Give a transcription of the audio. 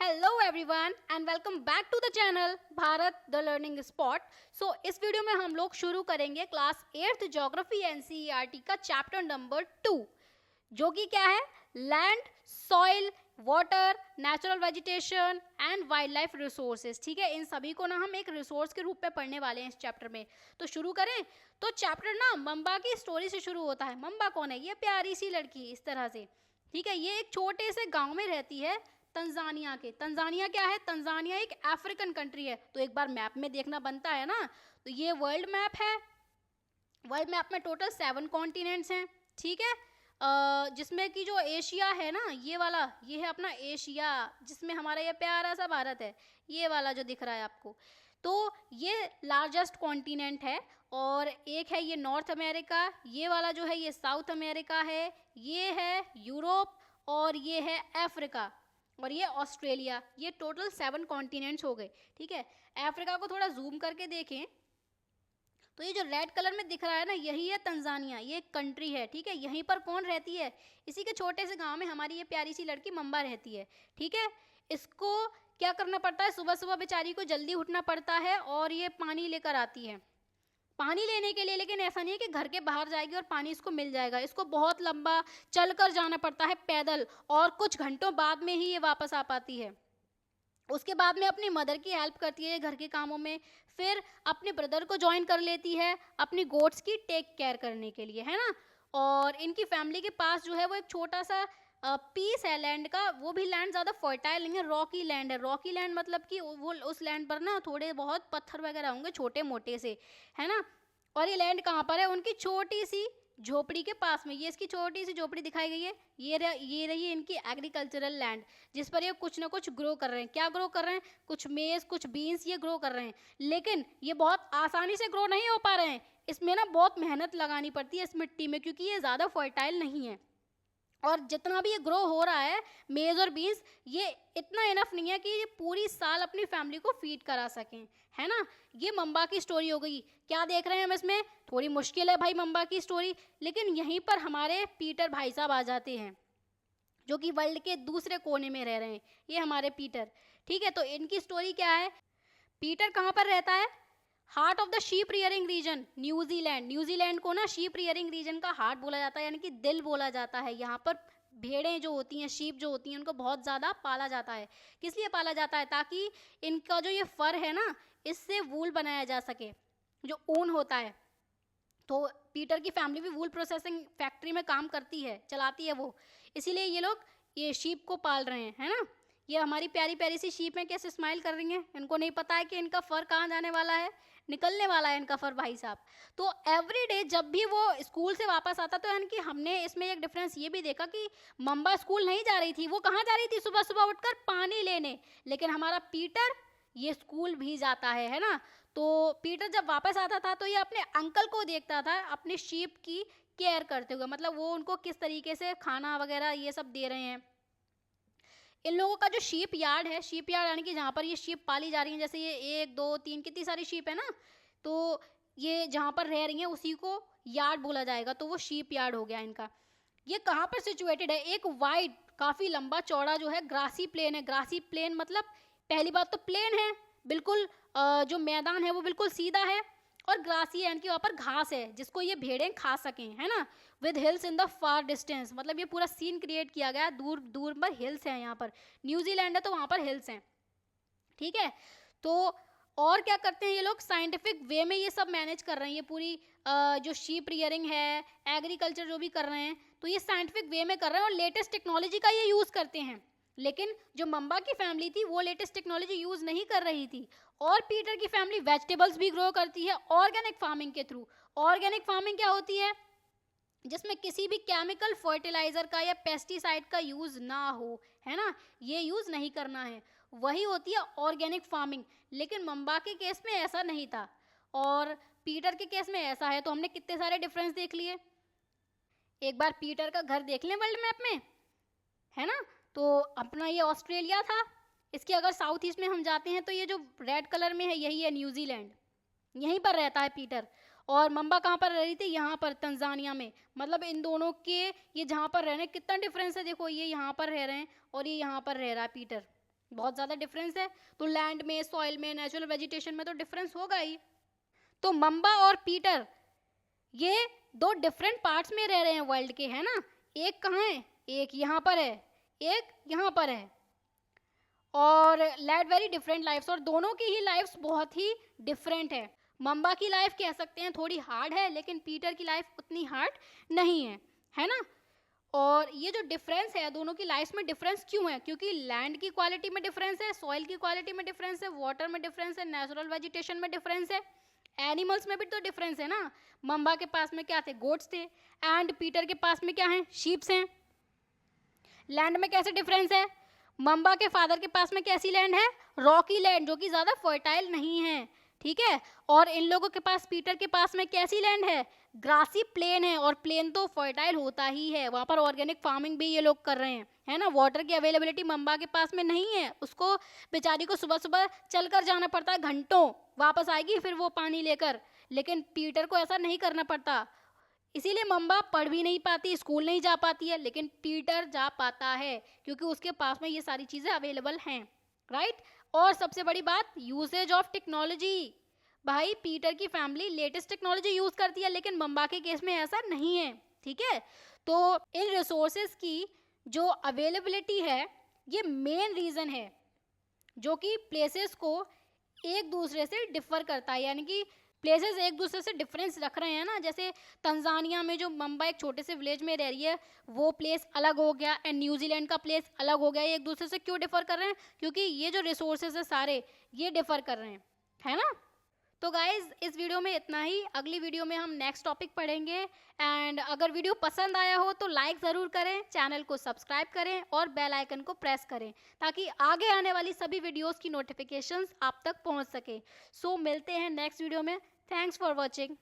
Hello everyone and welcome back to the channel Bharat the learning spot. So इस video में हम लोग शुरू करेंगे क्लास 8th ज्योग्राफी एनसीईआरटी का चैप्टर नंबर 2, जो कि क्या है, land, soil, water, natural vegetation and wildlife resources. ठीक है, इन सभी को ना हम एक रिसोर्स के रूप में पढ़ने वाले हैं इस चैप्टर में। तो शुरू करें। तो चैप्टर ना मम्बा की स्टोरी से शुरू होता है। मम्बा कौन है? ये प्यारी सी लड़की इस तरह से, ठीक है, ये एक छोटे से गांव में रहती है तंजानिया के। तंजानिया क्या है? तंजानिया एक अफ्रीकन कंट्री है। तो एक बार मैप में देखना बनता है ना। तो ये वर्ल्ड मैप है। वर्ल्ड मैप में टोटल 7 कॉन्टिनेंट्स हैं। ठीक है, जिसमें कि जो एशिया है ना, ये वाला, ये है अपना एशिया, जिसमें हमारा ये प्यारा सा भारत है, ये वाला जो दिख रहा है आपको। तो ये लार्जेस्ट कॉन्टिनेंट है। और एक है ये नॉर्थ अमेरिका, ये वाला जो है ये साउथ अमेरिका है, ये है यूरोप, और ये है अफ्रीका, और ये ऑस्ट्रेलिया। ये टोटल 7 कॉन्टिनेंट्स हो गए। ठीक है, अफ्रीका को थोड़ा जूम करके देखें तो ये जो रेड कलर में दिख रहा है ना, यही है तंजानिया। ये एक कंट्री है। ठीक है, यहीं पर कौन रहती है? इसी के छोटे से गांव में हमारी ये प्यारी सी लड़की मम्बा रहती है। ठीक है, इसको क्या करना पड़ता है? सुबह सुबह बेचारी को जल्दी उठना पड़ता है और ये पानी लेकर आती है। पानी लेने के लिए, लेकिन ऐसा नहीं है कि घर के बाहर जाएगी और पानी इसको मिल जाएगा। इसको बहुत लंबा चलकर जाना पड़ता है पैदल, और कुछ घंटों बाद में ही ये वापस आ पाती है। उसके बाद में अपनी मदर की हेल्प करती है घर के कामों में, फिर अपने ब्रदर को ज्वाइन कर लेती है अपनी गोट्स की टेक केयर करने के लिए, है ना। और इनकी फैमिली के पास जो है वो एक छोटा सा पीस है लैंड का। वो भी लैंड ज़्यादा फर्टाइल नहीं है, रॉकी लैंड है। रॉकी लैंड मतलब कि वो उस लैंड पर ना थोड़े बहुत पत्थर वगैरह होंगे, छोटे मोटे से, है ना। और ये लैंड कहाँ पर है? उनकी छोटी सी झोपड़ी के पास में। ये इसकी छोटी सी झोपड़ी दिखाई गई है। ये रही इनकी एग्रीकल्चरल लैंड, जिस पर ये कुछ ना कुछ ग्रो कर रहे हैं। क्या ग्रो कर रहे हैं? कुछ मेज, कुछ बीन्स ये ग्रो कर रहे हैं। लेकिन ये बहुत आसानी से ग्रो नहीं हो पा रहे हैं। इसमें ना बहुत मेहनत लगानी पड़ती है इस मिट्टी में, क्योंकि ये ज़्यादा फर्टाइल नहीं है। और जितना भी ये ग्रो हो रहा है मेज और बीन्स, ये इतना इनफ नहीं है कि ये पूरी साल अपनी फैमिली को फीड करा सकें, है ना। ये मम्बा की स्टोरी हो गई। क्या देख रहे हैं हम इसमें? थोड़ी मुश्किल है भाई मम्बा की स्टोरी, लेकिन यहीं पर हमारे पीटर भाई साहब आ जाते हैं, जो कि वर्ल्ड के दूसरे कोने में रह रहे हैं। ये हमारे पीटर। ठीक है, तो इनकी स्टोरी क्या है? पीटर कहाँ पर रहता है? Heart of the sheep rearing region, New Zealand. New Zealand को ना शीप रियरिंग रीजन का हार्ट बोला जाता है, यानी कि दिल बोला जाता है। यहाँ पर भेड़ें जो होती हैं, शीप जो होती हैं, उनको बहुत ज़्यादा पाला जाता है। किस लिए पाला जाता है? ताकि इनका जो ये फर है ना, इससे वूल बनाया जा सके, जो ऊन होता है। तो पीटर की फैमिली भी वूल प्रोसेसिंग फैक्ट्री में काम करती है, चलाती है वो, इसीलिए ये लोग ये शीप को पाल रहे हैं, है ना। ये हमारी प्यारी प्यारी सी शीप है, कैसे स्माइल कर रही हैं। इनको नहीं पता है कि इनका फर कहाँ जाने वाला है, निकलने वाला है इनका फर भाई साहब। तो एवरी डे जब भी वो स्कूल से वापस आता, तो यानी कि हमने इसमें एक डिफरेंस ये भी देखा कि मम्बा स्कूल नहीं जा रही थी। वो कहाँ जा रही थी? सुबह सुबह उठकर पानी लेने। लेकिन हमारा पीटर ये स्कूल भी जाता है ना। तो पीटर जब वापस आता था तो ये अपने अंकल को देखता था अपने शीप की केयर करते हुए, मतलब वो उनको किस तरीके से खाना वगैरह ये सब दे रहे हैं। इन लोगों का जो शीप यार्ड है, शीप यार्ड यानी कि जहाँ पर ये शीप पाली जा रही हैं, जैसे ये 1 2 3 कितनी सारी शीप है ना, तो ये जहाँ पर रह रही हैं उसी को यार्ड बोला जाएगा। तो वो शीप यार्ड हो गया इनका। ये कहाँ पर सिचुएटेड है? एक वाइड, काफ़ी लंबा चौड़ा जो है ग्रासी प्लेन है। ग्रासी प्लेन मतलब पहली बात तो प्लेन है बिल्कुल, जो मैदान है वो बिल्कुल सीधा है, और ग्रासी है, यानी कि वहाँ पर घास है जिसको ये भेड़ें खा सकें, है ना। With hills in the far distance, मतलब ये पूरा सीन क्रिएट किया गया, दूर दूर पर हिल्स हैं। यहाँ पर न्यूजीलैंड है तो वहाँ पर हिल्स हैं। ठीक है, तो और क्या करते हैं ये लोग? साइंटिफिक वे में ये सब मैनेज कर रहे हैं। ये पूरी जो शीप रियरिंग है, एग्रीकल्चर जो भी कर रहे हैं, तो ये साइंटिफिक वे में कर रहे हैं और लेटेस्ट टेक्नोलॉजी का ये यूज़ करते हैं। लेकिन जो मम्बा की फैमिली थी वो लेटेस्ट टेक्नोलॉजी यूज़ नहीं कर रही थी। और पीटर की फैमिली वेजिटेबल्स भी ग्रो करती है ऑर्गेनिक फार्मिंग के थ्रू। ऑर्गेनिक फार्मिंग क्या होती है? जिसमें किसी भी केमिकल फर्टिलाइजर का या पेस्टिसाइड का यूज़ ना हो, है ना, ये यूज़ नहीं करना है, वही होती है ऑर्गेनिक फार्मिंग। लेकिन मम्बा के केस में ऐसा नहीं था और पीटर के केस में ऐसा है। तो हमने कितने सारे डिफरेंस देख लिए। एक बार पीटर का घर देख लें वर्ल्ड मैप में, है ना। तो अपना ये ऑस्ट्रेलिया था। इसके अगर साउथ ईस्ट में हम जाते हैं तो ये जो रेड कलर में है यही है न्यूजीलैंड। यहीं पर रहता है पीटर। और मम्बा कहाँ पर रह रही थी? यहाँ पर तंजानिया में। मतलब इन दोनों के ये जहाँ पर रह रहे हैं कितना डिफरेंस है। देखो, ये यहाँ पर रह रहे हैं और ये यहाँ पर रह रहा है पीटर। बहुत ज़्यादा डिफरेंस है। तो लैंड में, सॉइल में, नेचुरल वेजिटेशन में तो डिफरेंस होगा ही। तो मंबा और पीटर ये दो डिफरेंट पार्ट्स में रह रहे हैं वर्ल्ड के, है ना। एक कहाँ है, एक यहाँ पर है, एक यहाँ पर है, और लेड वेरी डिफरेंट लाइफ्स, और दोनों की ही लाइफ्स बहुत ही डिफरेंट है। मंबा की लाइफ कह सकते हैं थोड़ी हार्ड है, लेकिन पीटर की लाइफ उतनी हार्ड नहीं है ना। और ये जो डिफरेंस है दोनों की लाइफ में, डिफरेंस क्यों है? क्योंकि लैंड की क्वालिटी में डिफरेंस है, सॉइल की क्वालिटी में डिफरेंस है, वाटर में डिफरेंस है, नेचुरल वेजिटेशन में डिफरेंस है, एनिमल्स में भी तो डिफरेंस है ना। मंबा के पास में क्या थे, गोट्स थे, एंड पीटर के पास में क्या है, शीप्स हैं। लैंड में कैसे डिफरेंस है, मंबा के फादर के पास में कैसी लैंड है, रॉकी लैंड, जो कि ज्यादा फर्टाइल नहीं है, ठीक है। और इन लोगों के पास, पीटर के पास में कैसी लैंड है, ग्रासी प्लेन है, और प्लेन तो फर्टाइल होता ही है, वहां पर ऑर्गेनिक फार्मिंग भी ये लोग कर रहे हैं, है ना। वाटर की अवेलेबिलिटी मंबा के पास में नहीं है, उसको बेचारी को सुबह सुबह चलकर जाना पड़ता है, घंटों, वापस आएगी फिर वो पानी लेकर। लेकिन पीटर को ऐसा नहीं करना पड़ता, इसीलिए मंबा पढ़ भी नहीं पाती, स्कूल नहीं जा पाती है, लेकिन पीटर जा पाता है क्योंकि उसके पास में ये सारी चीजें अवेलेबल हैं, राइट। और सबसे बड़ी बात, यूसेज ऑफ टेक्नोलॉजी। भाई पीटर की फैमिली लेटेस्ट टेक्नोलॉजी यूज करती है, लेकिन मंबा के केस में ऐसा नहीं है, ठीक है। तो इन रिसोर्सेज की जो अवेलेबिलिटी है, ये मेन रीजन है जो कि प्लेसेस को एक दूसरे से डिफर करता है, यानी कि प्लेसेस एक दूसरे से डिफरेंस रख रहे हैं ना। जैसे तंजानिया में जो मंबा एक छोटे से विलेज में रह रही है, वो प्लेस अलग हो गया, एंड न्यूजीलैंड का प्लेस अलग हो गया। ये एक दूसरे से क्यों डिफर कर रहे हैं? क्योंकि ये जो रिसोर्सेज है सारे, ये डिफर कर रहे हैं, है ना। तो गाइज इस वीडियो में इतना ही, अगली वीडियो में हम नेक्स्ट टॉपिक पढ़ेंगे। एंड अगर वीडियो पसंद आया हो तो लाइक ज़रूर करें, चैनल को सब्सक्राइब करें और बेल आइकन को प्रेस करें, ताकि आगे आने वाली सभी वीडियोस की नोटिफिकेशंस आप तक पहुंच सके। सो मिलते हैं नेक्स्ट वीडियो में। Thanks for watching.